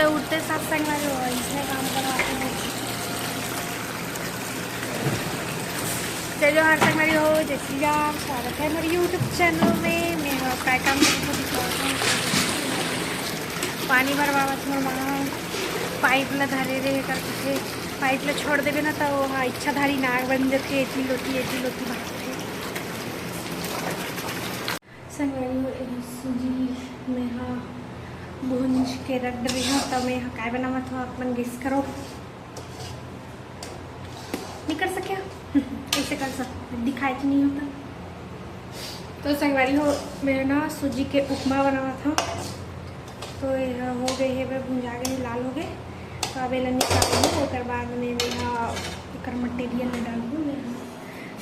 के उठते साथ संगवारी हो इसने काम करवाते हैं। चलो हर संगवारी हो, जय श्री राम। स्वागत है मेरे यूट्यूब चैनल में। मैं काय काम करके दिखाता हूँ। पानी भरवावत मोर वहाँ पाइप ला धरे रहे करके पाइप ला छोड़ देवे ना तो वहाँ इच्छाधारी नाग बन जाते। एटी लोटी भागते संगवारी हो। सूजी में हाँ भूंज के रख रही हूँ। तब मैं यहाँ काय बनावत हो अपन गेस करो। नहीं कर सके ऐसे कर सकते दिखाई तो नहीं होता। तो संगवारी हो मैं ना सूजी के उपमा बनावा था। तो यह हो गए है वह भुंजा गए लाल हो गए। तो अब एला निकालूँ और बाद में मैं एक मटेरियल में डालूँ।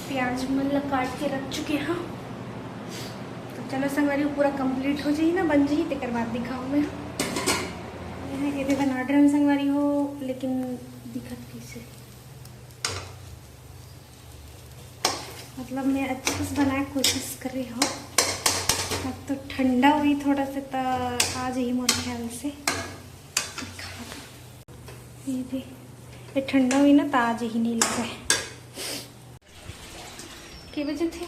प्याज मन काट के रख चुके हैं। तो चलो संगवारी पूरा कंप्लीट हो जाए ना बन जाए तेकर बाद दिखाऊँ मैं। यहाँ के बना रहे संगवारी हो लेकिन दिखत कैसे मतलब मैं अच्छे से बनाए कोशिश कर रही हूँ। अब तो ठंडा हुई थोड़ा सा तो आज ही मोर ख्याल से ये ठंडा हुई ना तो आज ही नहीं लगा है। के बजे थे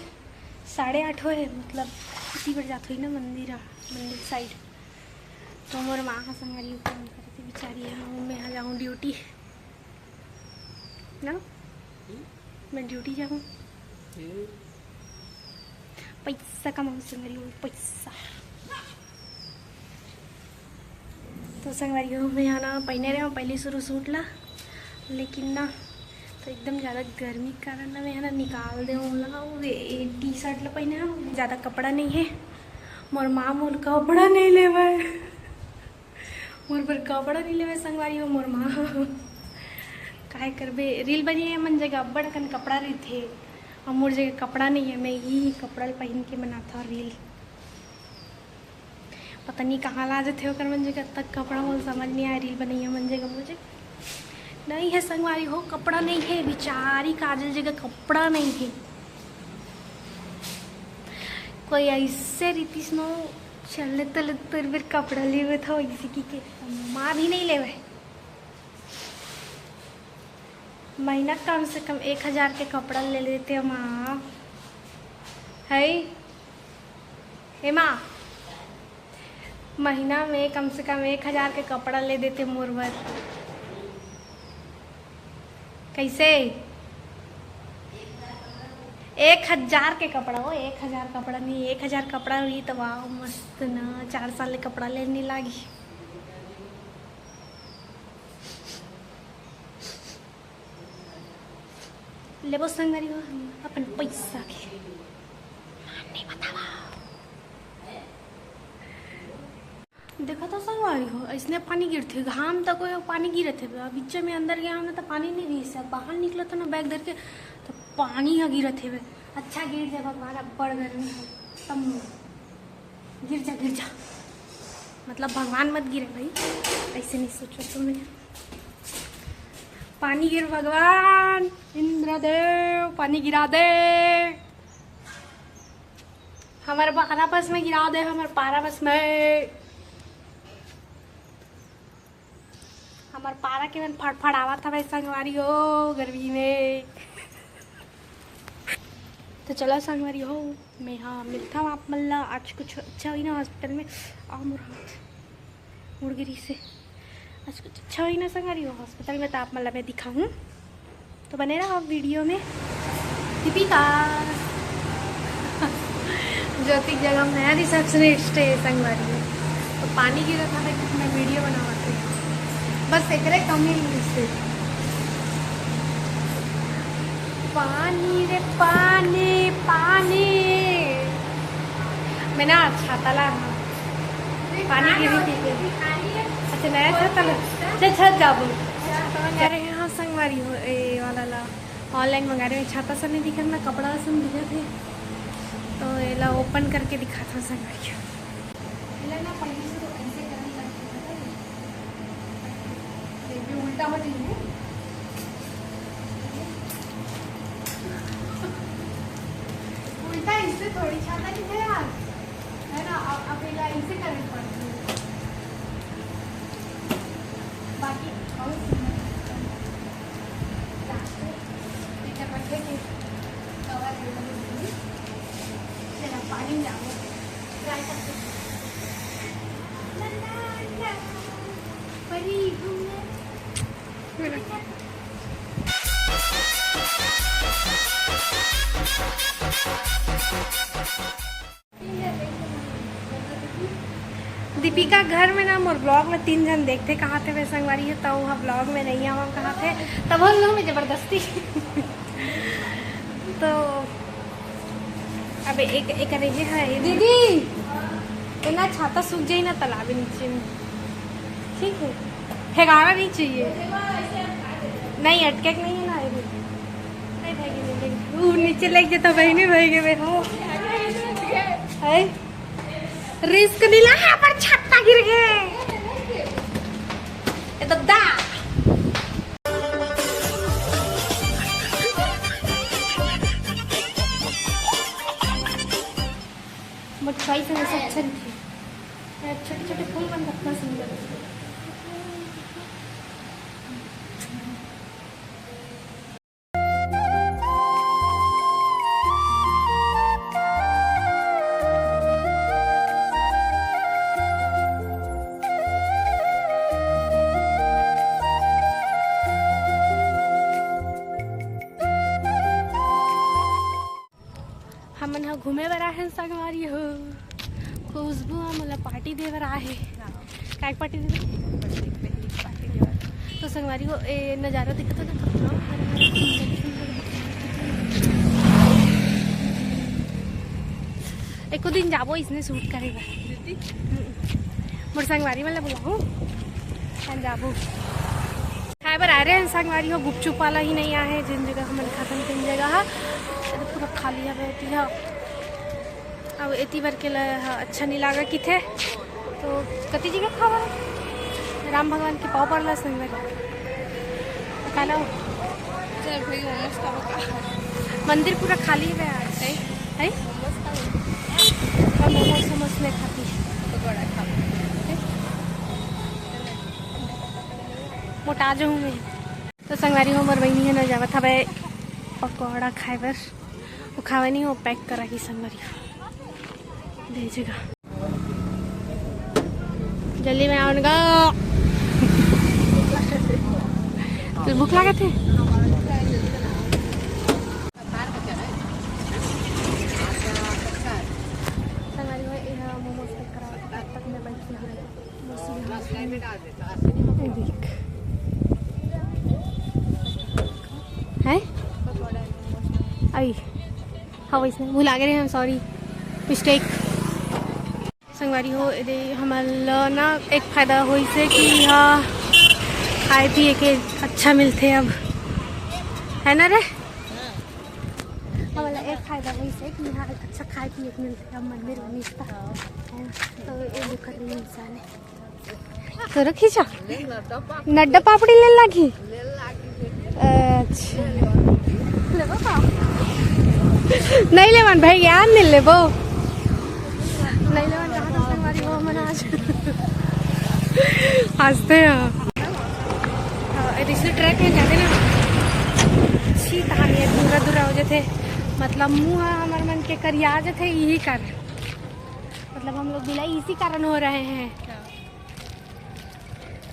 8:30 हुए मतलब इसी बजे जाते हुई ना मंदिर साइड। तो मोर माँ का संगवारी काम करती बेचारी है। मैं यहाँ जाऊँ ड्यूटी ना मैं ड्यूटी जाऊँ पैसा कमाऊँ संगवारी हो पैसा। तो संगवारी हो मैं यहाँ ना पहने रहे हूँ पहले शुरू सूट ला लेकिन ना तो एकदम ज़्यादा गर्मी के कारण ना मैं यहाँ ना निकाल दे टी शर्ट ला पहने हूँ। ज़्यादा कपड़ा नहीं है। मोर माँ मोर कपड़ा नहीं लेवे मोर पर कपड़ा नहीं लेवे संगवारी हो। मोर माँ काय करबे रील बनी मन जगह अब्बड़ कन कपड़ा रही थे और मोर जगह कपड़ा नहीं है। मैं यही कपड़ा पहन के बनाता रील। पता नहीं कहाँ ला जाते हो कर मन जगह तक कपड़ा मुझे समझ नहीं आया। रील बनी है मन जगह मुझे नहीं है संगवारी हो कपड़ा नहीं है। बेचारी काजल जगह कपड़ा नहीं है। कोई ऐसे रीति नो चलने तले फिर कपड़ा लेवे था इसी की के माँ भी नहीं लेवे। महीना कम से कम 1000 के कपड़ा ले लेते हैं माँ है। हे माँ महीना में कम से कम 1000 के कपड़ा ले देते मोरवर। कैसे 1000 के कपड़ा हो 1000 कपड़ा नहीं 1000 कपड़ा हुई तो वाह मस्त ना 4 साल कपड़ा लेने लागी। लेबो संगवारी हो अपन पैसा के नहीं बतावा। देखा तो संगवारी हो इसने पानी गिरते घाम तक पानी गिरे थे। बीच में अंदर गया हमने तो पानी नहीं गिर से बाहर निकला था ना बैग धर के तो पानी यहाँ गिरे थे। अच्छा गिर जा भगवान बड़ गर्मी हो तब गिर जा मतलब भगवान मत गिरे भाई ऐसे नहीं सोचो तुमने। पानी गिर भगवान इंद्रदेव पानी गिरा दे हमारे पारा बस में गिरा दे हमारे पारा बस में हमारे पारा के मन फड़फड़ावा था भाई संगवारी हो गर्मी में। तो चलो संगवारी हो मैं हाँ मिलता हूँ आप मल्ला आज कुछ अच्छा हुई ना हॉस्पिटल में मोर हाथ मुड़गिरी से आज कुछ अच्छा हुई ना संगवारी हो हॉस्पिटल में तो आप मल्ला मैं दिखाऊँ। तो बने रहा आप वीडियो में। दीपिका ज्योति जगह नया रिसेप्शनिस्ट है संगवारी हो। तो पानी गिरा था कि मैं वीडियो बनाते बस एक कमी से पानी रे पानी पानी मैं ना छाता ला पानी गिरी थी। अच्छा नया छाता ला छत जाबू अरे यहाँ संगवारी हो ए वाला ला ऑनलाइन मंगा रहे छाता सा नहीं दिखा ना कपड़ा सब दिखे थे तो एला ओपन करके दिखा था संगवारी उल्टा हो जाएंगे उल्टा इससे थोड़ी छाता नहीं है यार है ना। अब इसे करनी पड़ती है बाहर जाओ ट्राई करते दीपिका घर में ना मोर ब्लॉग में 3 जन देखते कहाँ थे वे संगवारी है तो वहाँ ब्लॉग में नहीं आवा कहाँ थे तब हम लोग में ज़बरदस्ती तो अब एक रही है दीदी इतना छाता सूख जाए ना तालाब नीचे में ठीक है फेंकाना नहीं चाहिए नहीं अटके नहीं है ना नहीं फेंके नीचे लग जाता बहने भाई वे हो है रिस्क नहीं ला यहाँ पर छत्ता गिर गए दादा मछुआई से वैसे अच्छा नहीं थे छोटे छोटे फूल बन कितना सुंदर हमन हा घूमे बर आए संगवारी हो खुशबू हमला पार्टी दे बर आए काय पार्टी दे तो संगवारी हो ए नज़ारा दिखत है एको दिन जाबो इसने शूट करेगा मोर संगवारी वाला बुलाऊं जाबो खाए बर आ रहे हैं संगवारी हो गुपचुप वाला ही नहीं आए जिन जगह हमन खातन तीन जगह पूरा खाली रहती है अब एती बार के अच्छा नहीं लगा कि थे तो कति जगह खावा राम भगवान की पाव पड़ला संगवारी खाना मंदिर पूरा खाली है आज है मोमोज समोस में खाती मोटा जाऊँ मैं तो संगवारी हो मोर बहनी है न जावत हवे पकौड़ा खाए बर वो खावा नहीं वो पैक करा की संगवारी भेजेगा जल्दी में आऊँगा तो भूख लगे थे संगवारी हो मोमोज पैक करा तक में बैठी देख है आई हाँ वैसे भुला गए हम सॉरी मिस्टेक संगवारी हो हमारा ना एक फ़ायदा हो से कि हाँ खाए पिए के अच्छा मिलते अब है ना रे हमारा एक फ़ायदा हो से कि हाँ अच्छा खाए पिए के मिलते अब मंदिर निष्ठा तो ये दुखद नहीं इंसान है तो रखी जा नड्डा पापड़ी ले लागी अच्छा नहीं लेवन भाई यार नहीं लेबो नहीं लेवन कहाँ तो संगवारी हो मन आज हंसते हैं रिश्ते ट्रैक में जाते ना अच्छी कहानी है दूरा दूरा हो जाते मतलब मुँह हमारे मन के करिया जाते यही कारण मतलब हम लोग बिलाई इसी कारण हो रहे हैं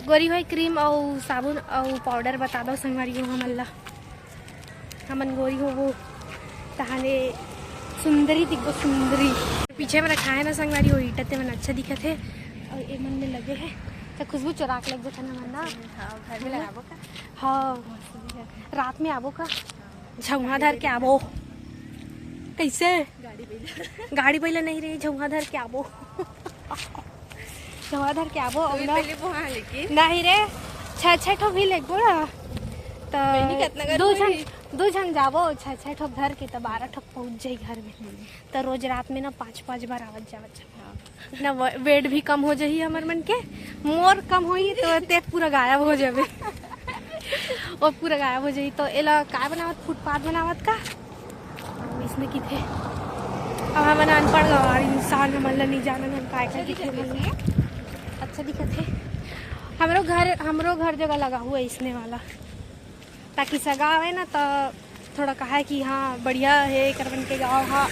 गोरी हुई क्रीम और साबुन और पाउडर बता दो संगवारी हो हमला हमन गोरी हो वो तहाने सुंदरी दिखो सुंदरी पीछे में रखा है ना संगवारी हो ईटते मन अच्छा दिखत है और ये मन में लगे है तो खुशबू चुराक लग जाता ना मन ना घर में लगाबो का हाँ रात में आबो का झुआ धर के आबो कैसे गाड़ी पहले नहीं रही झुआ धर के आबो झुआ धर के आबो नहीं रे 6 ठो भी ले गोड़ा तो दो जन जाबो 6 ठोक धर के तो 12 ठोक पहुँच जाए घर में तो रोज रात में ना 5 बार आवत जावत ना वेट भी कम हो जाही हमार मन के मोर कम होई तो ते पूरा गायब हो जावे और पूरा गायब हो जाही तो एला काय बनावत फुटपाथ बनावत का इसमें की थे अब हमन अनपढ़ गवार इंसान हमन नहीं जानन हम काय काय दिखे अच्छा दिखत है हमरो घर जगह लगा हुआ इसने वाला ताकि सगा आवे ना तो थोड़ा कहा है कि हाँ बढ़िया है करवन के गाँव हाँ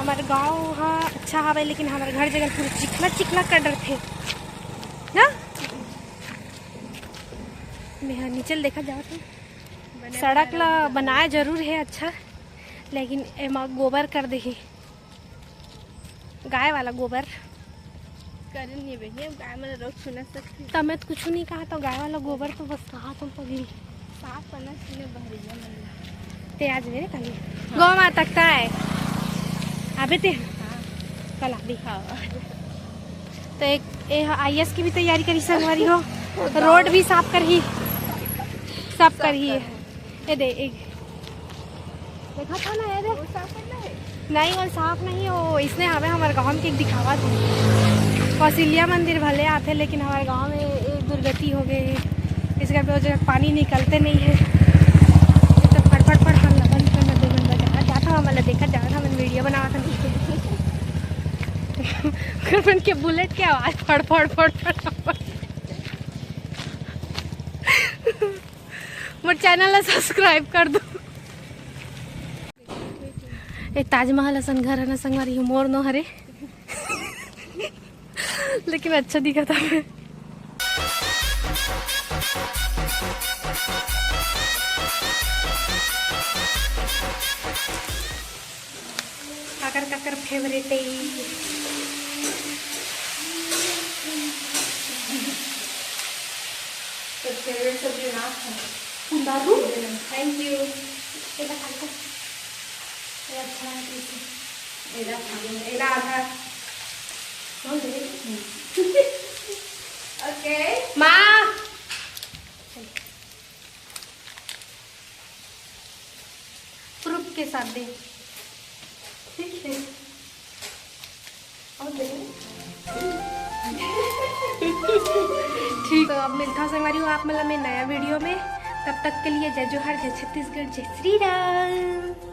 हमारे गांव हाँ अच्छा हवे, लेकिन हमारे घर जगह पूरा चिकना चिकना कर डर थे ना। मैं नीचे देखा जाओ तो सड़क ला बनाया जरूर है अच्छा, लेकिन एमा गोबर कर दे, गाय वाला गोबर नहीं भैया, गाय में रोक सुना सकती तमें तो कुछ नहीं कहा, तो गाय वाला गोबर तो बस कहा तुम पगली साफ करना सुने बहरिया मन ते आज मेरे कल गौ माँ तकता है अबे ते कल आबी। तो एक IAS की भी तैयारी करी संगवारी हो, रोड भी साफ कर ही सब कर ही है। ये दे एक देखा था ना, ये दे वो साफ करना है। नहीं वो साफ नहीं हो, इसने हमें हमारे गाँव में एक दिखावा था। कौशल्या मंदिर भले आते, लेकिन हमारे गांव में एक दुर्गति हो गई है, इस घर पे वो जगह पानी निकलते नहीं है। तो फटफट फट हम लगन कर 2 घंटा जाता था, मतलब देखा जा रहा था, मैंने वीडियो बना था मन के बुलेट की आवाज़ फट फट फट फट। मोर चैनल ला सब्सक्राइब कर दो। एक ताजमहल असन घर है ना संगवारी, मोर नो हरे लेकिन अच्छा दिखा था। काकर काकर फेवरेट है तो फेवरेट सब्जी ना कुंदारू। Thank you. एला खाकर अच्छा है एला एला आधा ओके माँ प्रूफ के साथ दे, ठीक है। और ठीक, तो अब मिलता हूँ संगवारी हूँ आप मतलब मैं नया वीडियो में। तब तक के लिए जय जोहार, जय छत्तीसगढ़, जय श्री राम।